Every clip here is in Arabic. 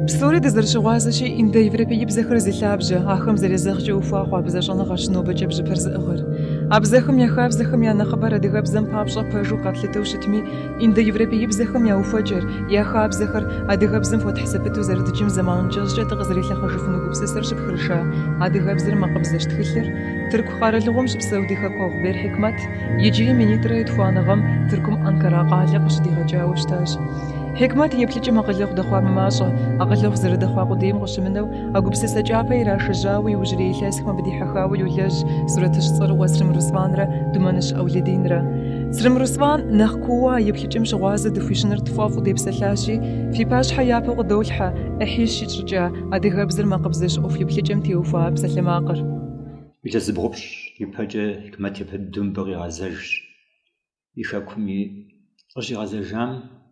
Псори дызэрыщыгъуазэщи, индоевропей бзэхэр зилъабжьэ, ахэм зэрезэгъкӏэ уфахъуэ абзэщӏэныгъэщ нобэкӏэ бжьыпэр зыӏыгъыр. А бзэхэм я хабзэхэм я нэхъыбэр адыгэбзэм папщӏэ пэжу къэплъытэу щытми, индоевропей бзэхэм я уфэкӏэр, я хабзэхэр адыгэбзэм хуэтхьэсэпыту зэрыдыкӏым зэманкӏэщӏкӏэ дыкъызэрилъэхъэжыфыну гупсысэр щыпхырыша адыгэбзэр макъыбзэщ тхылъыр тырку къаралыгъуэм щыпсэу ди Хэкуэгъубейр Хикмэт иджыри минитӏрэ етхуаныгъэм Тыркум Анкара къалэ къыщыдигъэкӏауэ щытащ. Хикмэт еплъыкӏым акъылыху дэхъуа мымащӏэ, акъылыху зэрыдэхъуа къудейм къыщымынэу, а гупсысэ кӏапэ ирашэжьауэ иужьрей илъэсхэм абы дихьэхауэ йолэжь сурэтыщӏ цӏырыгъуэ Срым Русланрэ Думэныщ Ӏэулыдинрэ. Срым Руслан нэхъ куууэ еплъыкӏым щыгъуазэ дыхуищыныр тфӏэфӏу депсэлъащи, фи пащхьэ япэу къыдолъхьэ ӏыхьищ ищӏыкӏа адыгэбзэр макъыбзэщ ӏуэху еплъыкӏэм теухуа псалъэмакъыр. Илъэсыбгъупщ, ипэкӏэ Хикмэт епэдым мыбы къигъэзэжщ. И хэкум къыщигъэзэжам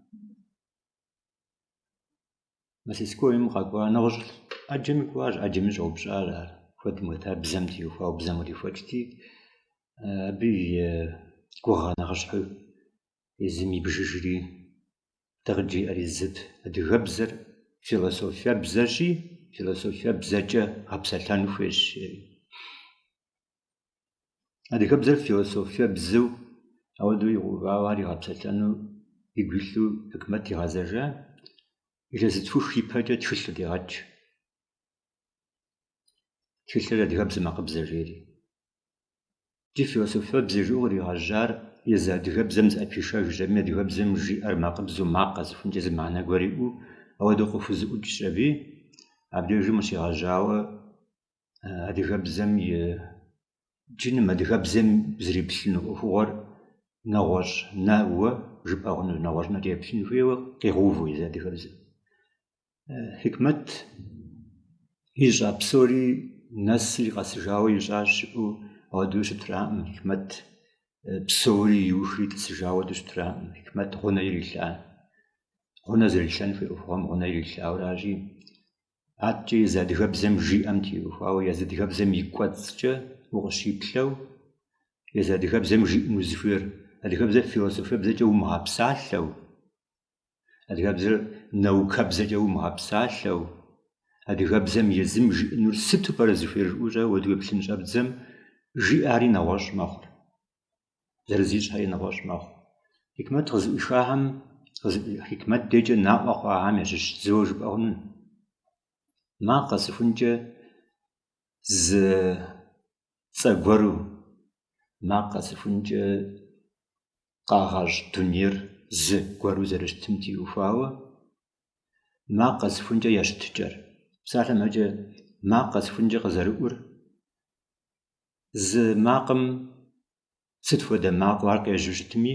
Москвэм къэкӏуа нэгъуэщӏ ӏэджэми кӏуащ, ӏэджэми щӏэупщӏащ ар. Куэдым хуэта бзэм теухуауэ, бзэм урихуэкӏти, абы и гугъэ нэхъыщхьэу езым ибжыжри, дэ къыджиӏэри зыт. Адыгэбзэр философие бзэщи, философие бзэкӏэ гъэпсэлъэн хуейщ. Адыгэбзэр философие бзэу ауэдэу игъэувауэ ар игъэпсэлъэну игу илъу Хикмэт игъэзэжа, илъэсытхух ипэкӏэ тхылъыр дегъэкӏ. Тхылъыр адыгэбзэ макъыбзэ жери. Ди философие бзэ жыӏэу къригъэжьар езы адыгэбзэм зыӏэпишэжми, адыгэбзэм жиӏэр макъыбзэу макъ зыхъункӏэ зы махънэ гуэр иӏэу ауэдэу къыхузыӏукӏщ аби. Абдежым къыщигъэжьауэ адыгэбзэм джыным адыгэбзэм зэриплъыну ӏуэхугъуэр нэгъуэщӏ нэӏуэ жыпӏэ хъуну, нэгъуэщӏ нэ теплъын хуейуэ къегъэувэу езы адыгэбзэм. Хикмэт ищӏа псори нэсри къэсыжауэ ищӏащ щыӏэу ауэдэу щытраӏым. Хикмэт псори иухри тӏысыжауэ щытраӏым. Хикмэт гъунэ ирилъа. Гъунэ зэрилъэн хуей ӏуэхугъуэм гъунэ ирилъауращи, аткӏэ езы адыгэбзэм жиӏэм теухуауэ, езы адыгэбзэм и кӏуэцӏкӏэ укъыщиплъэу, езы адыгэбзэм жиӏэну зыхуейр, адыгэбзэр философие бзэкӏэ умыгъэпсалъэу, адыгэбзэр наукэбзэкӏэ умыгъэпсалъэу, адыгэбзэм езым жиӏэнур сыту пӏэрэ зыхуейр жыӏэу ауэдэу уеплъын щӏэбдзэм жиӏари нэгъуэщӏ мэхъур, зэрызищӏьэри нэгъуэщӏ мэхъу. Хикмэт къызыӏуихахэм, Хикмэт дежкӏэ наӏуэ хъуахэм ящыщ дзыуэ жыпӏэ хъунун. Макъ къэсыхъункӏэ зы цӏэ гуэру, макъ къэсыхъункӏэ къагъэщӏ дунейр зы гуэру зэрыщытым теухуауэ, макъ къэсыхъункӏэ ящытыкӏэр. Псалъэмэкӏэ макъ къэсыхъункӏэ къызэрыӏур, зы макъым сыт хуэдэ макъуэ ар къежьэу щытми,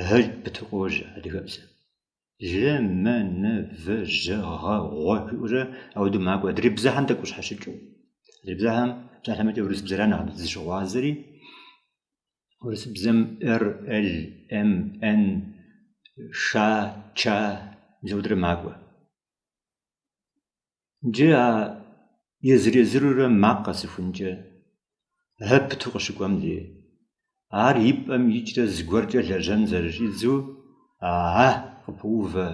гъэ пыту къожьэ адыгэбзэм. Лы, мы, ны, вы, жьы, гъэ, гъуэ жиӏэурэ ауэдэу макӏуэ. Адрей бзэхьэм тӏэкӏу къыщхьэщыкӏыу. Адрей бзэхьэм псалъэмэкӏэ урысыбзэращ нэхъ зыщыгъуазэри. Урысыбзэм р, л, м, н, ш, ч мыщӏэудэрэ макӏуэ. Иджы а езыр-езырурэ макъ къэсыхъункӏэ гъэ пыту къыщыкӏуэм дей, ар и пӏэм икӏрэ зыгуэркӏэ лэжьэн зэрыщӏидзэу къыпоувэ,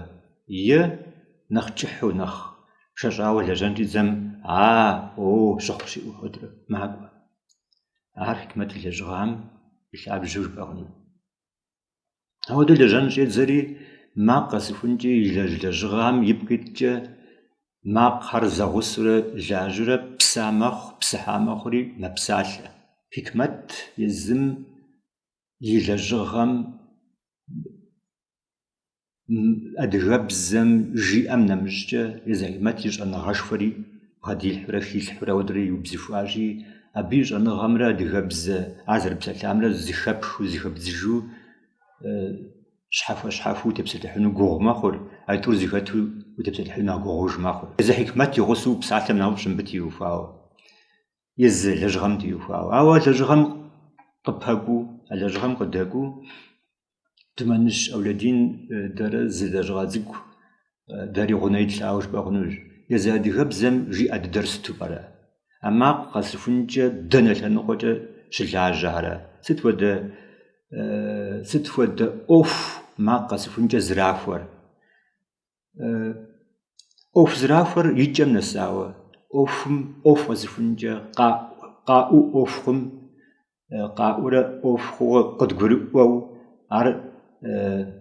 е нэхъ кӏыхьу, нэхъ шэщӏауэ лэжьэн щӏидзэм щыхъу щиӏэу хуэдэрэ макӏуэ. Ар Хикмэт и лэжьыгъэм и лъабжьэу жыпӏэ хъуну. Ауэдэу лэжьэн щӏедзэри макъ къэсыхъункӏэ и лэжьыгъэм и пкъ итӏкӏэ макъхьэр зэгъусэурэ лажьэурэ пса мэхъу, псыхьа мэхъури мэпсалъэ. Хикмэт езым и лэжьыгъэм адыгэбзэм жиӏэм нэмыщӏкӏэ езы Хикмэт и щӏэныгъэшхуэри бгъэдилъхьурэ хилъхьурэ ауэдэрэ иубзыхуащи, абы и щӏэныгъэмрэ адыгэбзэ ар зэрыпсэлъамрэ зыхэпхыу, зыхэбдзыжу, щхьэхуэ-щхьэхыу утепсэлъыхьыну гугъу мэхъур, ар тӏур зыхэту утепсэлъыхьыну агугъуж мэхъур. Езы Хикмэт и гъусэу псалъэм нэхъыфӏщ мыбы теухуауэ, езы лэжьыгъэм теухуауэ. Ауэ лэжьыгъэм къыпэкӏуу, лэжьыгъэм къыдэкӏуу, Думэныщ Ӏэулъэдин дэрэ зы лэжьыгъэ цӏыкӏу дэри гъунэ итлъауэ жыпӏэ хъунущ. Езы адыгэбзэм жиӏэ дыдэр сыту пӏэрэ? А макъ къэсыхъункӏэ дэнэ лъэныкъуэкӏэ щылажьэ арэ? Сыт хуэдэ سد فود أوف ما قصفنجة زرافور أوف زرافور يجي من الساوة أوف قصفنجة قاء أوفهم قاورة أوف هو قد قرؤوا عر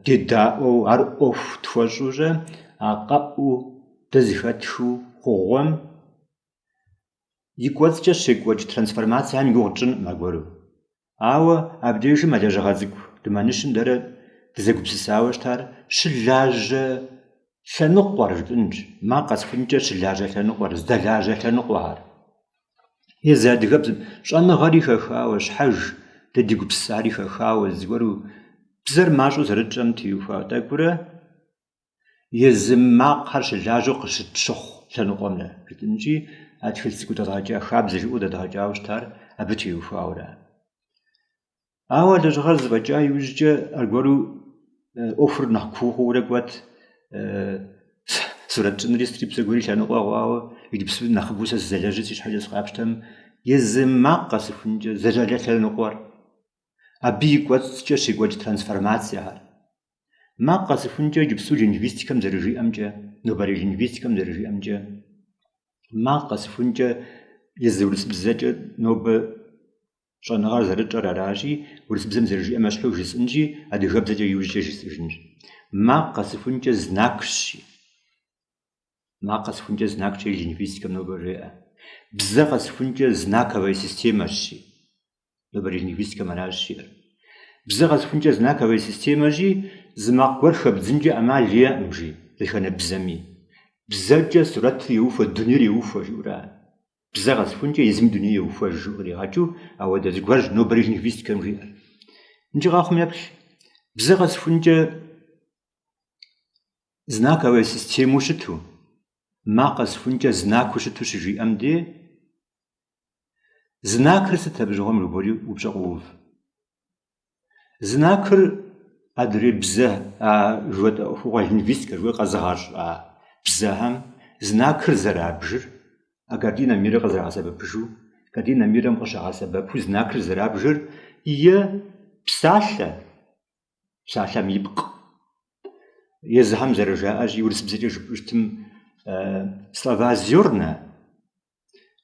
تداؤوا عر أوف تفجوجة قاء تزفتشو قوم يقوز جشك وجه ترانسفورماسيا هم يقوجن ما قولوا أو أبديش ما جاجغازك دمانشن داره تزقبسساوش تار شلاج شنقور جنج ما قصفنجة شلاج شنقور زدلاج شنقور يزاد قبل شأن غادي خاوش حج تدي قبساري خاوز ورو بزر ماشو زرجم تيوفا تاكورا يزما قرش لاجو قشت شخ شنقومنا بتنجي أدخل سكوت راجع خابز جو راجع وشتار أبتيوفا أورا أول جغرز بجا يوجد أرجورو أوفر نحكوه ورقوات سورة جنري ستريب سجوري شنقوا واو يجبس نخبوس الزجاجة إيش حاجة صعبتهم يزما قصفنج زجاجة شنقور أبي قوات جشي قوات ترانسفورماسيا ما قصفنج يجبسوا لينغويستيكم درجي أمجا نبري لينغويستيكم درجي أمجا ما قصفنج يزولس بزاجة نوب شنغار زرج راجي ولس بزم درجي أمشلو جسنجي أدي غب زاجة يوجد جسنجي ما قصفنج زناكشي ما قصفنج زناكشي لينغويستيكم نوبري بزاف قصفنج زناكوي سيستيماشي نوبري لينغويستيكم مناشي بزاف قصفنج زناكوي سيستيماشي زماق ورخب زنجي أماليا مجي لخنا بزمي بزاف سورة يوفا الدنيا يوفا جورا بزاف قصفنج يزم دنيا يوفا جوري هاجو أو ده زغرج نوبري لينغويستيكم ريال نجي غاخم يبش بزاف قصفنج زناكوي سيستيمو شتو ما قصفنجة زناك وشتو شجي أمدي زناكر ستبجغم ربولي وبجغوف زناكر أدري بزه جوات أفوغا لينغويستيك جوات قزغاج بزاهم زناكر زرابجر أقادينا ميرا قزغا سببجو قادينا ميرا مقشغا سببجو زناكر زرابجر إيا بسالة ميبق يزهم زرجاء أجي ورس بزيجي جبجتم слова-зерна,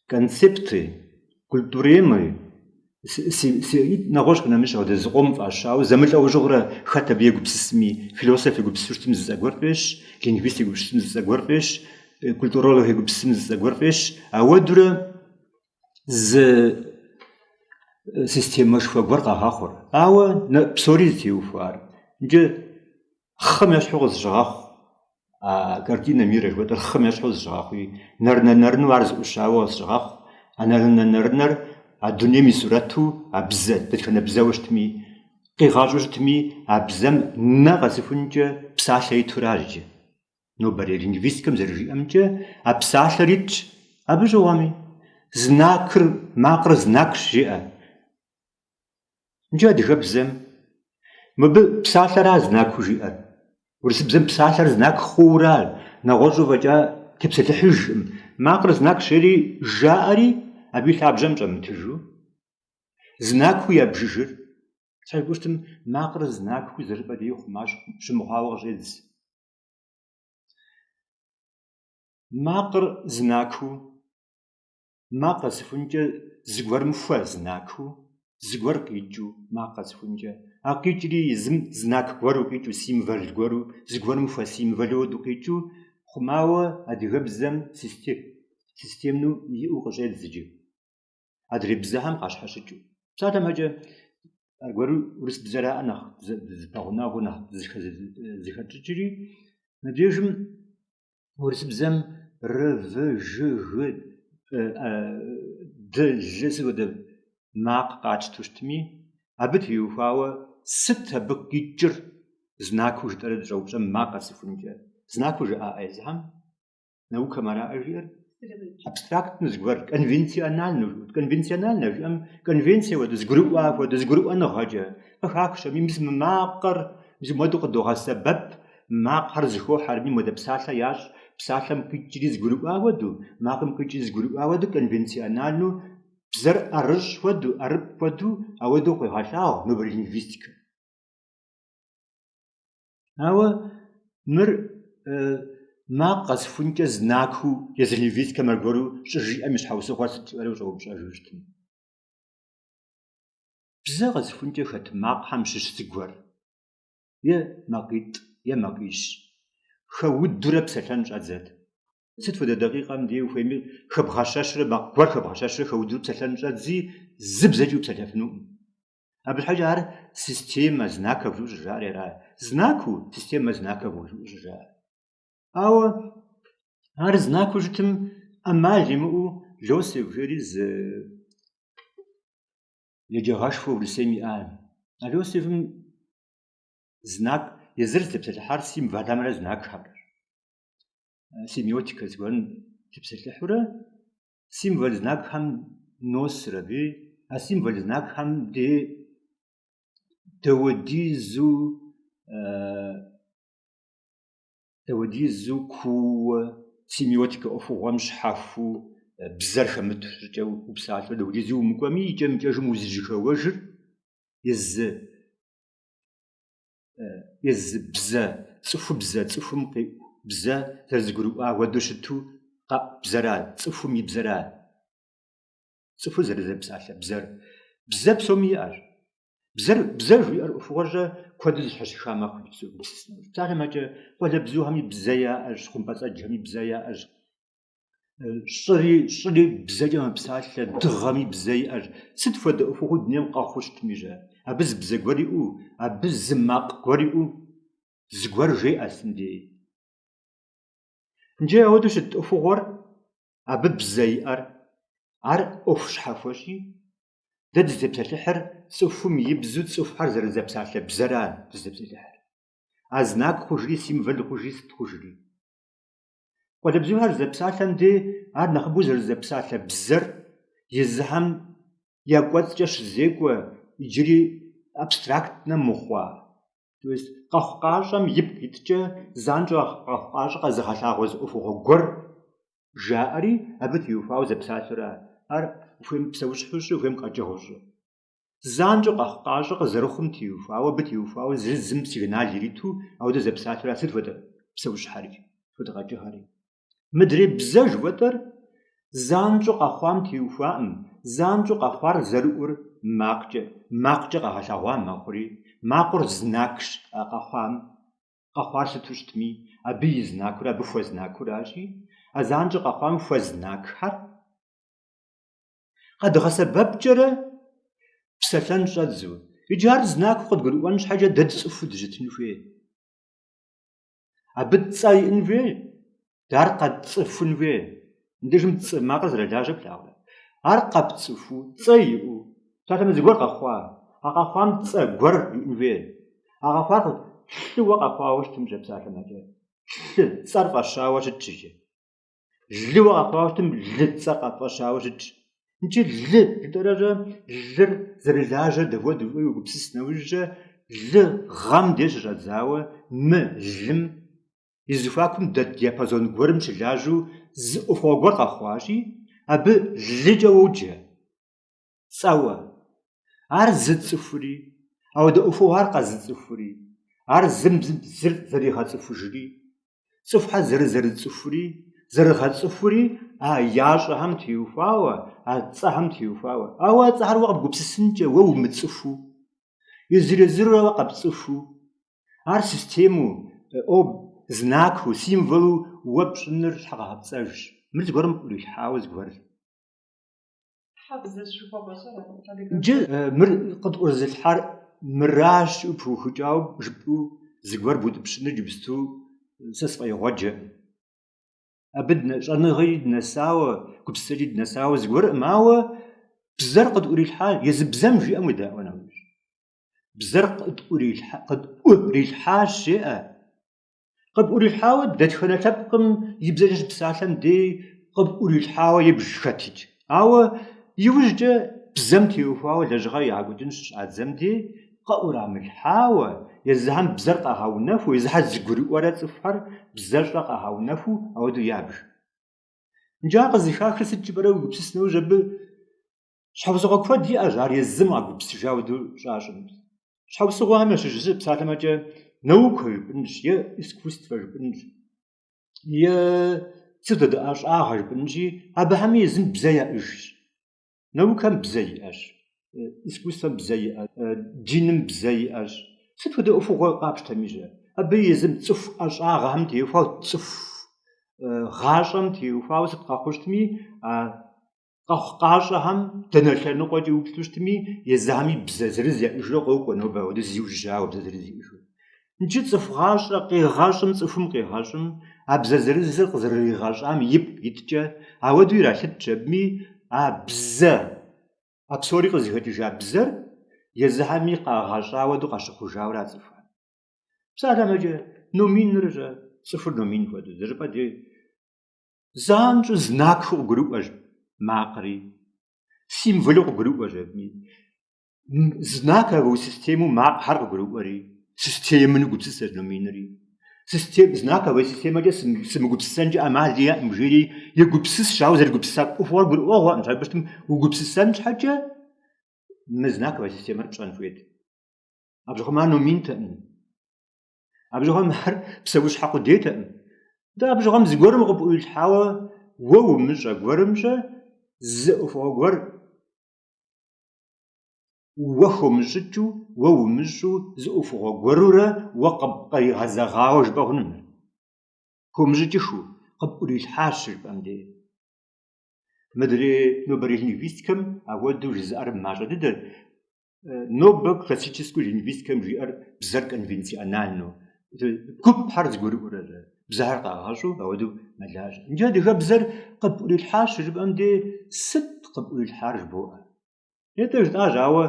концепты, культуремы, нагошка намешал да згом ашау, замылау жогра хата бегу псисми, философия гу псуштим загорпеш, лингвистика гу псуштим загорпеш, культурология гу псуштим загорпеш, а водура з система шфагвар қахахор. Ава на псорити уфар. Нже хам яшхоз жах картина мира вот хам яшхоз жахи. Нарну арз ушавоз жах. Анарнар الدنيا مسورته أبزت تكفن بزوجتمي قيغاجوجتمي أبزم نغزفنجة بساشي تراجع نوبري لينغويستيكم زرجي أمجة أبساشريج أبجوامي زناكر ماقر زناك شيئا نجا ديك بزم مب بساشرا زناك جيئا ورس بزم بساشر زناك خورال نغوجو فجا تبسلحج ماقر زناك شيري جاري أبي ثابجم جمتجو زناكو يبججر شايف قلتم ماقر زناكو زربا ديوخ ماش شمغاوغ جيدز ماقر زناكو ماقر سفنجة زغور مفوا زناكو زغور قيجو ماقر سفنجة أقيجري زناك غورو قيجو سيمفال غورو زغور مفوا سيمفالو دو قيجو خماوة أدغب زم سيستم نو يوغ جيدز جو أدري بزهم قاشحشجو سادم هجا أقولوا ورس بزراء نخ زباغنا غنا زخججري نديجم ورس بزم رفج د جس ود ماق قاچتشتمي أبت يوفاوا ست بقيجر زناكوج ترد جوجم ماق سفنجا زناكوج أزهم نو كمرا أجير abstrakt nuzgvar konventionalne am konvencja wad zgruwa no haja faksh mis maqar mis modu qdo hasbab maqar zxo harbi mod psala yash psalam kijri zgruwa wadu maqam kijri zgruwa wadu konvencionalno بزر أرج ودو أرب ودو أودو قيغاشاو نوبل لينغويستيك أو مر ما قصفونك زناكو يزلينغويستيك مرغورو شجي أمش حوسو قرصت تقالو شو بشاجوشتن بزر قصفونك خت ما قحمشش تقور يا ماقيت يا ماقيش خود درب سلانج أزاد ست فدا دقيقة مديو فيمي خبغاشاشر باقور خبغاشاشر خود درب سلانج أزي زبزجو بسلافنو أبل حاجة عار سيستيم زناكا وجوج جاري را زناكو سيستيم زناكا وجوج جار أو عار زناكو جتم أمال يمو لوسي وجريز يجاهاش فو بلسيمي لوسي فم زناك يزرز تبسل سيم فادامرا زناك حبر سيميوتيكا زوان تبسل حورا سيم والزناك هم نوس ربي سيم والزناك هم دي توديزو كو سيميوتيكا أفو غمش حافو بزر خمت رجاو وبساعة توديزو مقامي جم جاجم وزجيكا وجر يز بزا تصفو بزا تصفو مقي بزا ترزقرو ودوشتو قا بزرا تصفو مي بزرا تصفو زر بساعة بزر بسومي بزر في فورجة كودز حش خامة كودز تعرف ما جا ولا بزو همي بزايا أج خمبات أج همي بزايا أج شري بزايا بساعة دغامي بزايا أج ست فود فوق دنيا قاخوش تميجا أبز بزغوري أو أبز زماق غوري أو زغور جي أسندي نجي أودو شت فوقور أب بزايا أر أوفش حافوشي ده زبسالحر صفهم يبزود صفحر زبسالح بزران زبسالحر أزناك خجري سيمفل خجري ست خجري ولا بزوهر زبسالحم دي عاد نخبوز زبسالح بزر يزهم يقوات جاش زيقوا يجري أبستراكت نمخوا تويس قاقاشم يبقيتجا زانجا قاقاش قزخلاغوز أفوغ غور جاري أبت يوفاو زبسالحر وفهم بسوش حوش وفهم قاجهوش زانجو قاقاش قزرخم تيوفاو بتيوفاو زم سيغنال يريتو أو ده زبسات راسد وده بسوش حري وده قاجهاري مدري بزاج وتر زانجو قاقوام تيوفاهم زانجو قاقوار زرور ماقجة قاقشاوام ماقوري ماقور زناكش قاقوار ستوشتمي أبي زناكورا بفو زناكوراشي أزانجو قاقوام فو زناكحر قد غسبب جرى بسلان شادزو يجار زناك قد قلوانش حاجة دد صفو دجتن فيه أبد صايئن فيه دار قد صفن فيه ندجم ما قزر لاجب لاغلا أرقب صفو صايئو تاتم زغور قخوا أقخوام تصغور إن فيه أقخوام شلو قخوا وش تمجب ساتم أجا شل صرف الشاوش تجي جلو قخوا وش تم جلت سقف الشاوش تجي نجي لدرجة زرلاجة دفود وبسس نوجة غام ديش رزاوة جلم يزفاكم دات ديابازون غورم شلاجو أفوغور قخواشي أب جلجة وجه سوا عار زد صفري أو دا أفوهار قزد صفري عار زر زريخات صفري صفحة زر صفري زرخات صفري ياش هم تيوفاوة هم تيوفاوة أو تظهر وقت بسسنجة وو متصفو يزر وقت صفو عار سيستيمو أو زناكو سيمفلو وبشنر حقها بساج مرت قرم ليش حاوز قرر حافظ شوفا بشرة مر قد أرزل حار مراش وبو خجاو جبو زقور بود بشنر جبستو سسفاي وجه أبدنا أنا غيد نساوة كبسلي نساوة زقور ماوة بزر قد أوري الحال يزبزم في أمدا وأنا وش بزر قد أوري الحال شيء قد أوري الحال ده خنا تبقم يبزرش بسالم دي قد أوري الحال يبجختج أو يوجد بزمتي وفاو لجغاي عقودنش عزمتي قاورا ملحاوة يزهم بزرقة هاو نفو يزحز زقوري ورا صفر بزرقة هاو نفو أو دو يابر نجا قزي خاخر سجبرا وقبسس نو جب щхьэусыгъуэ куэд иӏэщ ар езым къагупсыжауэ щӏащӏым. Щхьэусыгъуэм ящыщ псалъэмэкӏэ наука жыпӏэнщ, е искусство жыпӏэнщ, е сыт ӏэщӏагъэ жыпӏэнщи, абыхьэми езым бзэ яӏыжщ. Наукэм бзэ иӏэщ, искусствэм бзэ иӏэщ, диным бзэ иӏэщ. Сыт хуэдэ ӏуэхугъуэ къапщтэми щэ. Абы езым цӏыху ӏэщӏагъэм теухуауэ, цӏыху гъащӏэм теухуауэ сыт къэхъуу щытми, къэхъу къащӏэхэм дэнэ лъэныкъуэкӏэ иуплъу щытми, езыхьэми бзэ зырыз яӏыжурэ къокӏуэ нобэ ауэдэ зиужьауэ бзэ зырыз иӏыжу. Иджы цӏыху гъащӏэ къегъэщӏым, цӏыхум къегъэщӏым, а бзэ зырызыр къызэригъэщӏам ипӏ итӏкӏэ ауэдэу иралъытщ абыми, а бзэ, а псори къызыхэкӏыжа бзэр езыхьэми къагъэщӏауэду къащыхъужауэ ацӏыхуам. Псалъэмэкӏэ номиныр цӏыхур номин хуэдэу зыщӏыпӏэ де занщӏэу знакхэу къыгурыӏуэж макъри, символу къыгурыӏуэж абыми. Знак абы системэу макъхьэр къыгурыӏуэри, системыну гупсысэщ номинри. Знак абы системэкӏэ сымыгупсысэнкӏэ ӏэмал иӏэӏым жери, егупсысщ, ауэ зэрыгупсыса ӏуэхугъуэр гурыӏуэгъуэӏым. Щхьэпэщым угупсысэн щхьэкӏэ мы знак абы системэр пщӏэн хуейт. Абжьыхьэм ар номинтэӏым. Абжьыхьэм ар псэущхьэ къудейтэӏым. Дэ абжьыхьэм зыгуэрым къыпӏуилъхьауэ уэ умыщӏэ гуэрымщӏэ зы ӏуэхугъуэ гуэр уэ хуомыщӏыкӏыу, уэ умыщӏу зы ӏуэхугъуэ гуэрурэ уэ къригъэзэгъауэ жыпӏэ хъунум. Хуомыщӏыкӏыхыу къыпӏурилъхьащ жыпӏэм де. Мыдрей нобэ лингвисткэм ауэдэу жызыӏэр мащӏэ дыдэт. Нобэ классическую лингвисткэм жиӏэр бзэр конвенциональну. Гупхьэр зыгурыӏуэрэ, бзэхэр къагъэщӏу ауэдэу мэлажьэ. Иджы адыгэбзэр къыпӏурилъхьащ жыпӏэм де, сыт къыпӏурилъхьар жыбоӏэ? Етӏэ жытӏащ, ауэ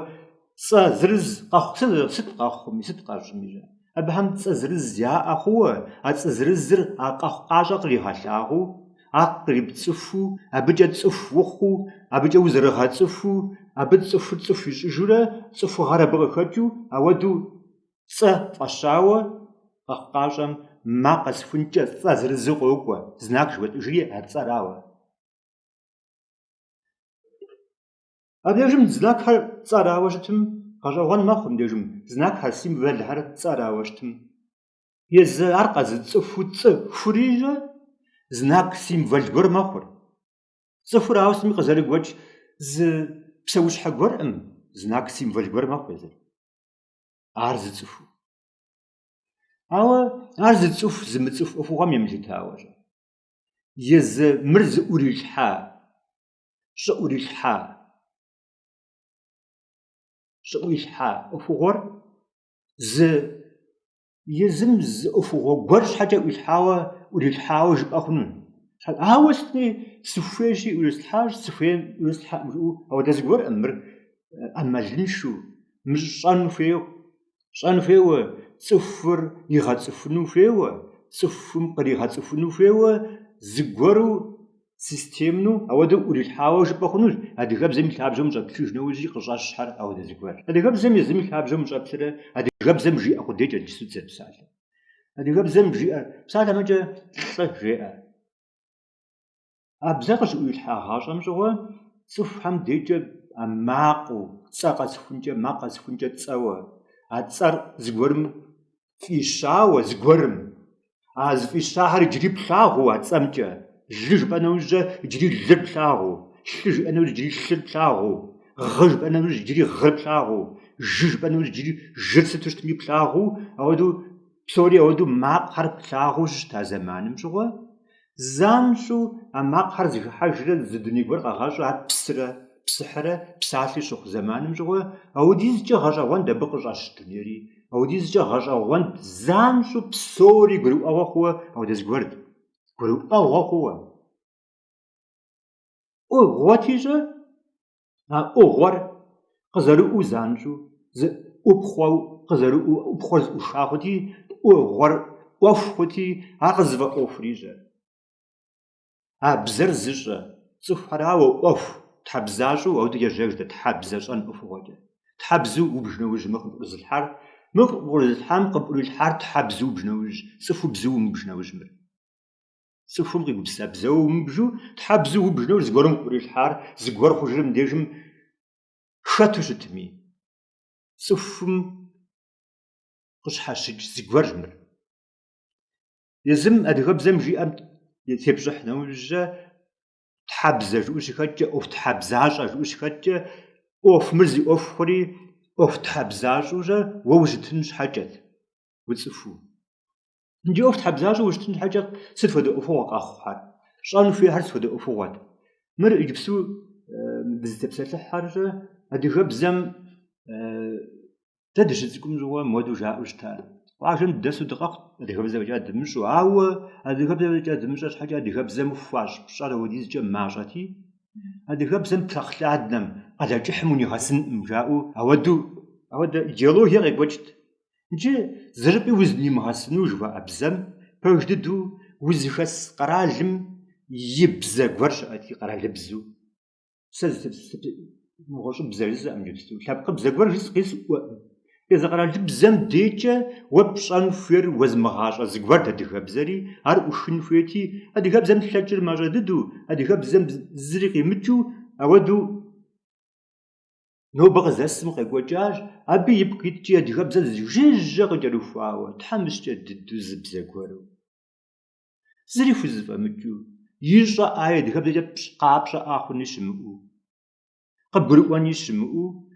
цӏэ зырыз къэхъу, сыт къэхъуми, сыт къэщӏми щӏэ. Абыхьэм цӏэ зырыз яӏэ хъууэ, а цӏэ зырызыр а къэхъу къащӏэ къригъэлъагъуу, ар кърипцӏыхуу, абыкӏэ цӏыху ухъуу, абыкӏэ узэрыгъэцӏыхуу, абы цӏыхур цӏыху ищӏыжурэ, цӏыхугъэр абы къыхэкӏыу, ауэдэу цӏэ фӏэщауэ къэхъу къащӏэм макъ къэсхункӏэ цӏэ зырызу къокӏуэ. Знак жыхуэтӏыжри а цӏэрауэ. Абдежым знакхэр цӏэрауэ щытым, гъэщӏэгъуэн мэхъу мыбдежым знакхэр, символхэр цӏэрауэ щытым. Езы ар къэзыцӏыхуу цӏы хурищӏэ, знак символ гуэр мэхъур. Цӏыхур ауэ сытми къызэрыгуэкӏ зы псэущхьэ гуэрӏым, знак символ гуэр мэхъу езыр. Ар зыцӏыхуу. Ауэ ар зыцӏыху, зымыцӏыху ӏуэхугъуэм емылъытауэ щӏэ. Езы мыр зыӏурилъхьа, щӏыӏурилъхьа ӏуэхугъуэр езым зы ӏуэхугъуэ гуэр щхьэкӏэ ӏурилъхьауэ жыпӏэ хъуну. Ауэ сытми сыхуейщи ӏурислъхьащ, сыхуейм ӏурислъхьэӏым жыӏэу ауэдэ зыгуэрӏым. Мыр ӏэмалыншэу, щӏэн хуейуэ, цӏыхур игъэцӏыхуну хуейуэ, цӏыхум къригъэцӏыхуну хуейуэ, зыгуэру системну ауэдэу ӏурилъхьауэ жыпӏэ хъунущ. Адыгэбзэм и лъабжьэм ущӏэплъыж нэужьи къыщӏэщхьэр ауэдэ зыгуэр. Адыгэбзэм езым и лъабжьэм ущӏэплърэ, адыгэбзэм жиӏэ къудейкӏэ джысу дзэт псалъэ. Адыгэбзэм жиӏэр псалъэмэкӏэ лӏы жеӏэ. А бзэр къыщыӏурилъхьа гъащӏэм щӏыгъуэ цӏыхухэм дежкӏэ а макъыу, цӏэ къэсхункӏэ, макъ къэсхункӏэ цӏэуэ, а цӏэр зыгуэрым фӏищауэ, зыгуэрым, а зыфӏищахьэр иджыри плъагъуу а цӏэмкӏэ, лы жыпӏэ нэужьчӏэ иджыри лыр плъагъуу, лъы жыпӏэ нэужь иджыри лъыр плъагъуу, гъы жыпӏэ нэужь иджыри гъыр плъагъуу, жы жыпӏэ нэужь иджыри жыр сыту щытми плъагъуу, ауэдэу псори ауэдэу макъхэр плъагъуу щыщыта зэманым щыгъуэ, занщӏэу а макъхэр зыхыхьэжрэ зы дуней гуэр къэгъэщӏу ар псыхьрэ псалъи щыхъу зэманым щыгъуэ, ауэдизкӏэ гъэщӏэгъуэнд абы къыщӏэщ дунейри, ауэдизкӏэ гъэщӏэгъуэнд занщӏэу псори гурыӏуэгъуэ хъууэ ауэдэ зыгуэрт. Гурыӏуэгъуэ хъууэ. Ӏугъуэти щӏэ, а ӏугъуэр къызэрыӏуу занщӏэу, зы ӏупхъуэу къызэрыӏуу, ӏупхъуэр зыӏуша хъути, ӏугъуэр ӏуэху хъути, ар къызыфӏэӏуэхури щӏэ. А бзэр зыщӏэ, цӏыхухьэрауэ ӏуэху, тхьэбзащӏэу ауэдэу ежьэж дэ тхьэбзэ щӏэн ӏуэхугъуэкӏэ. Тхьэбзэу убж нэужь мы къыпӏурызылъхьар, мы къыпӏурызылъхьам къыпӏурилъхьар тхьэбзэу убж нэужь, цӏыхуу бзэу умыбж нэужь мыр. Цӏыхум къигупсыса бзэуэ умыбжу, тхьэбзэу убж нэужь зыгуэрым къыпӏурилъхьар, зыгуэр хъужыр мыбдежым شاتو شتمي صفم قشحاشج زقورجمر يزم أدغبزم جي أم يتبجحنا وجا تحبزج وش خدجة أو تحبزاج وش خدجة أوف مرزي أوف خري أوف تحبزاج وجا ووجدتنش حاجات وتصفو نجي أوف تحبزاج ووجدتنش حاجات سدفد أفوق أخوات شانو في هرس فد أفوات مر يجبسو بزتبسات حاجة أدغبزم تدش تكون جوا مودو جاء وشتال وعشان دسو دقق أدغبزم جا دمشو عاو أدغبزم جا دمشو حاجة أدغبزم فاش بشارة وديز جا معجاتي أدغبزم تخلادنم على جحموني حسن مجاو أودو جيلو هي غيبوجت نجي زربي وزني محسنو جوا أبزم بوجدو وزخس قراجم يبزا قرش أتي قراج بزو سز مغوش بزرز أم جبستو شابق بزا قرش قيس إذا قراج بزم ديجا وبشان فير وزمغاش أزقورت أديها بزري هر وشن فيتي أديها بزم شجر ماجددو أديها بزم زرقي متو أودو نو بغز اسم قوجاج أبي يبقي تجي أديها بزم جيجا قجرو فاوة تحمس جددو زبزا قورو زري فزفا متو يجا آية ديها بزا قابشا آخو نشمئو قبرقوان يشمئو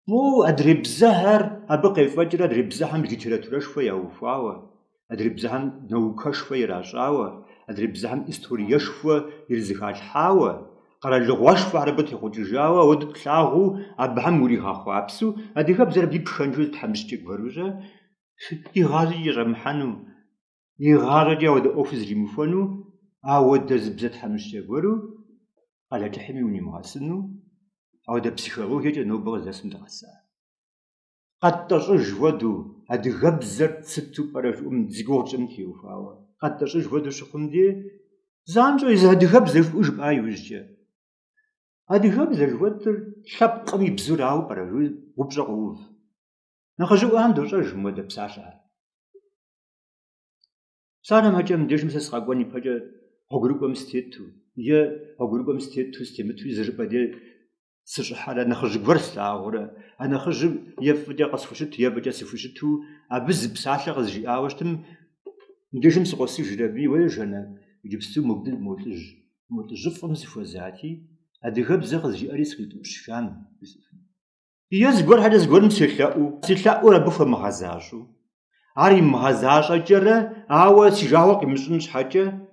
مو أدري بزهر أبقى فجر أدري بزهم ليتراتورة شوية وفاوة أدري بزهم نوكا شوية راشاوة أدري بزهم إستورية شوية يرزخاج حاوة قرا لغواش فعربت يخوجاوة ودت شاغو أبهم وريها خوابسو أديها بزر بيب خنجو تحمشتي بروجا يغازي يرمحانو يغارجي ود أوفيس ريموفانو أود زبزت حمشتي برو على جحمي وني ماسنو أو ده بسيكولوجيا نوبل زاسم دغسا قد تجوج ودو هاد غبزر ستو باراج زيغورجن كيو فاوا قد تجوج ودو شخندي زانجو إذا هاد غبزر وجب آي وجه هاد غبزر ودر شاب قمي بزراو باراج وبجغوف نخرجو عنده جرج مودة بساشا سانا ما جام ديش مسس قاقواني باجا هوغروكو مستيتو يا هوغروكو مستيتو ستيمتو يزربا دي سشحالة نخرج برستا غورا أنا خرج يفدي قصفشت يبجا سفشتو أبز بساشا غزجي آوشتم نديشم سقوسي جرابي ولا جنا جبستو مبدل موتج فمس فوزاتي هادي غبزة غزجي أريس كنتو شان يزغور هذا زغور مسلاؤ ربو فمغازاجو عاري مغازاج أجرا أوا سجاوا قمشنش حاجة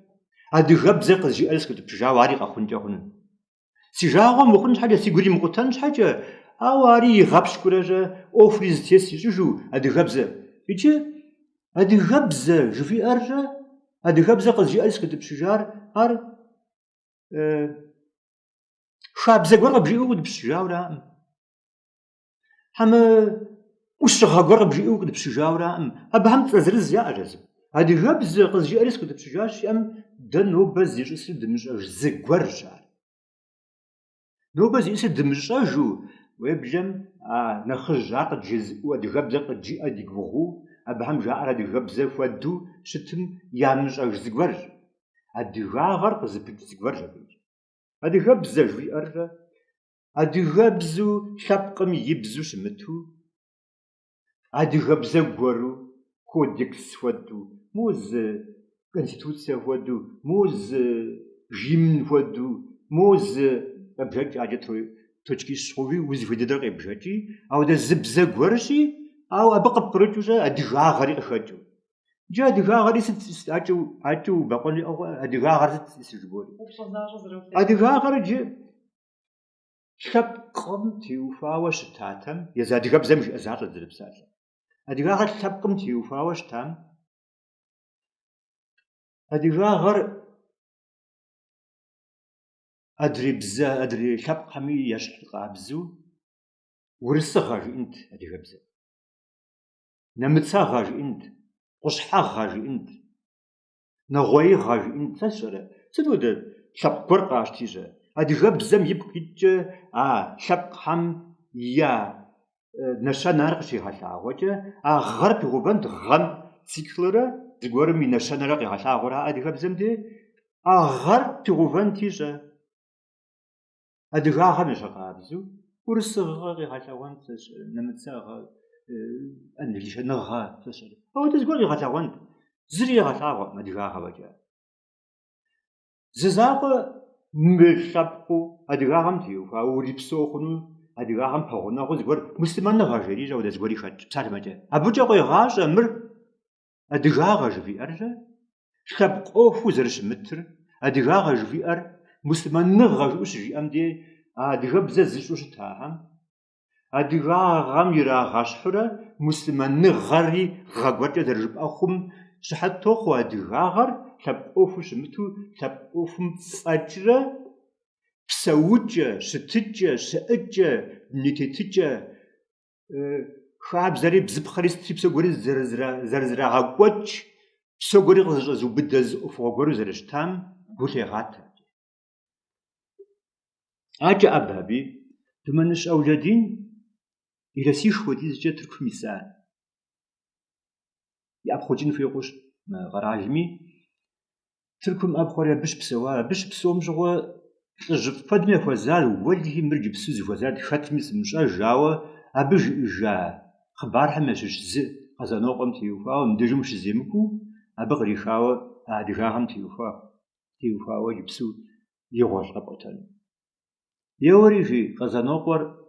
هادي غبزة غزجي أريس كنتو بجاوا عاري قخونجا هون سجاوا مخنش حاجة سيقولي مقتنش حاجة أواري غبش كراجة أوفريز تيسي جوجو هادي غبزة يجي هادي غبزة جوفي أرجع هادي غبزة قصدي أليس كتب شجار هار شابزة قرب بجيء بشجاورة هما وشغا قرب بجيء بشجاورة أبهم تزرز يا أجازم هادي غبزة قصدي أليس كتب شجار شيء دنو بز يجلس دمج زقور شعر نوبز يصير دمجاجو ويبجم نخرج قد جزء ودي غبزة قد جي أدي غوغو أبهم جاء ردي غبزة فودو شتم يامج أو زقورج أدي غاغر قزبت زقورج أدي غبزة جوي أرجع أدي غبزو شابقم يبزو شمتو أدي غبزة غورو كودكس فودو موز كونستيتوسيا فودو موز جيمن فودو موز أبجد عجت توجكي صوفي وزفيدر أبجدي أو ده زبزة غورشي أو أبقى بروجوجا أديها غري أخجو جا أديها غري ست أجو بقولي أو أديها غري ستسجبولي أديها غري جي شاب قم تيوفا وشتاتم يزا أديها بزمش أزار الدربسات أديها غري شاب قم تيوفا وشتام أديها غري أدري بزا أدري شاب قمي يشحط قابزو ورثة غاجي أنت أديها بزا نمتسا غاجي أنت قشحا غاجي أنت نغوي غاجي أنت تسرى سدود شاب قرقاش تيجا أديها بزا يبقيت شاب قم يا نشا نارقشي هالعوجة غرب غبند غم سيكلرا تقول من نشا نارقي هالعورا أديها بزا دي غرب غبند تيجا أديها غمش قابزو ورسغ غاتاوان نمتساغ أن اللي شنغها فشل أو تقول غاتاوان زري غاتاوا ما دغاها بجا ززاق مشابقو أدغاهم تيو فاوري بسوخنو أدغاهم بقونا خذ مسلمان نغاجري جاو دزغوري خات سالمجا أبوجا قوي غاج أمر أدغاغ جفي أرجع شابقو فوزرش متر أدغاغ جفي أر مسلمان نغاج وشجي أمدي أدغاب زز وش تاهم أدغاغام يراغاش حرا مسلمان نغاري غاقوات يدرجب أخم شحات توخو أدغاغر شابقو فوش متو شابقو فم فاجرة بسوجة شتجة شأجة نتيجة خاب زري بزبخريس تيبسو غوري زرزرا غاقواتش بسو غوري غزو بدز أفو غوري زرشتام غولي غاتا أجا أبابي تمنش أولادين إلى سيخ وديز جا تركو ميسان يأبخوجين في غوش غراجمي تركم أبخوريا بش بسوا بش بسوم جغو تجف فدمي فوزال وليه مرجي بسوزي فوزال خاتمي سمشا جاوة أبج إجا خبار حماشش زي خزانو قم تيوفا ومدجم شزيمكو أبغري خاوة أدغاهم تيوفا وجبسو يغوش قبطان يوري في خزانوقر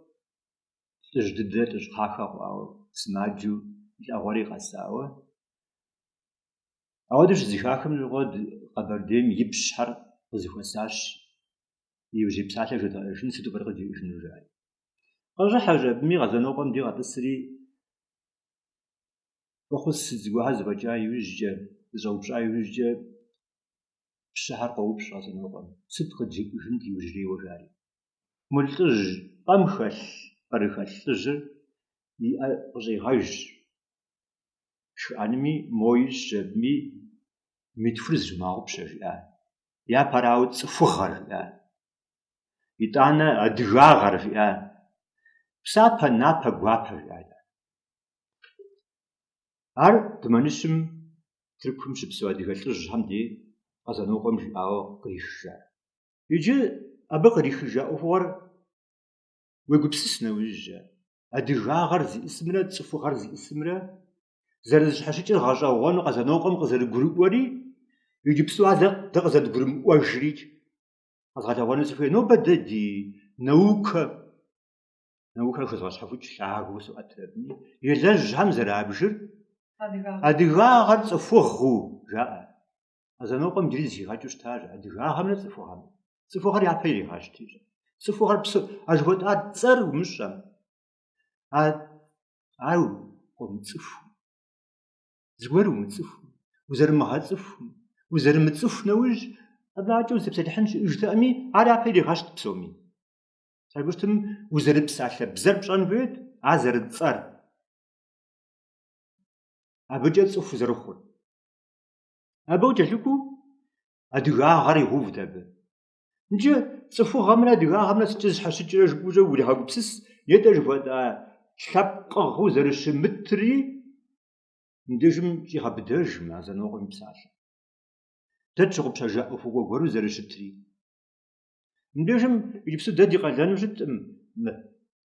تجدد تجخاخا أو سماجو يأغوري قساوة أودش زخاخم لغد قبرديم يبشحر وزخوساش يوجي بساعة جدا شن سيتو برغد يشنو جاي أرجع حاجة بمي خزانوقر دي غتسري وخص زغوها زبجا يوجي زوجا يوجي بشحر قوبش خزانوقر صدق جيب جنتي يوجري وجاري ملتج قمخل قرخل تجر يأجي غاج شو أنمي مويش مي متفرز ما بشر يا براوت فخر يتانا أدغاغر بسابا نابا غوابر أر تمنشم تركم شبسوا دغلتج همدي أزنوقم أو قريشة يجي أبغى قريشة أفور ويقبسسنا وجه أدغاغر زي اسمنا تفخر زي اسمنا زرز حشيت الغاجا وغن قزنوقم قزر جروب وري يجبسوا هذا تقزر جروب وجريج هذا وانا سفيه نو بدي نوك خزاش حفوت شعاق وسؤتني يلج هم زرابجر أدغاغر تفخو جاء أزنوقم جريزي غاجوش تاج أدغاغر نتفخم تفخر يعبيري غاج تيجي تفخر بس أجهد أتصر ومشام أو قم تفخ زوارو متصف وزر ما هتصف وزر متصف نوج أبلا جوز بسالحنش إجتامي على عبيري غاش تبسومي سالبوشتم وزر بسالح بزر بشان فيد عزر تصار أبجد صف زرخون أبوجه لكو أدغا غاري هوف داب نجي صفو غامنا أدغا غامنا ستجز حشجر جبوجة وليها بسس يدج فدا شابقا غو زرش متري ندجم جيها بدج ما زنوق مساش تتشغب شجاع فوق غرو زرش تري ندجم يجبسو دادي قالان وجد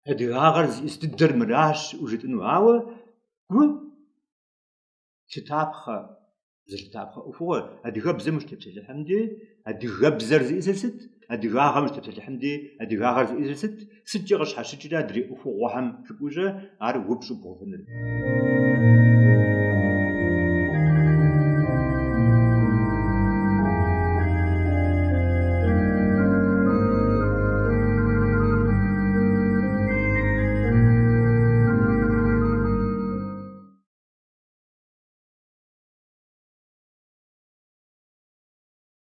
أدغا غارز استدر مراش وجد إنو عاوة قو كتابخا زلتابخا وفوق أدغا بزر مش تبسل الحمدي أدغا بزر زي إسلست أدغا غامش تبسل الحمدي أدغا غارز إسلست سجي غش حشجر أدري وفوق وهم شبوجة عارو وبشو بوفنر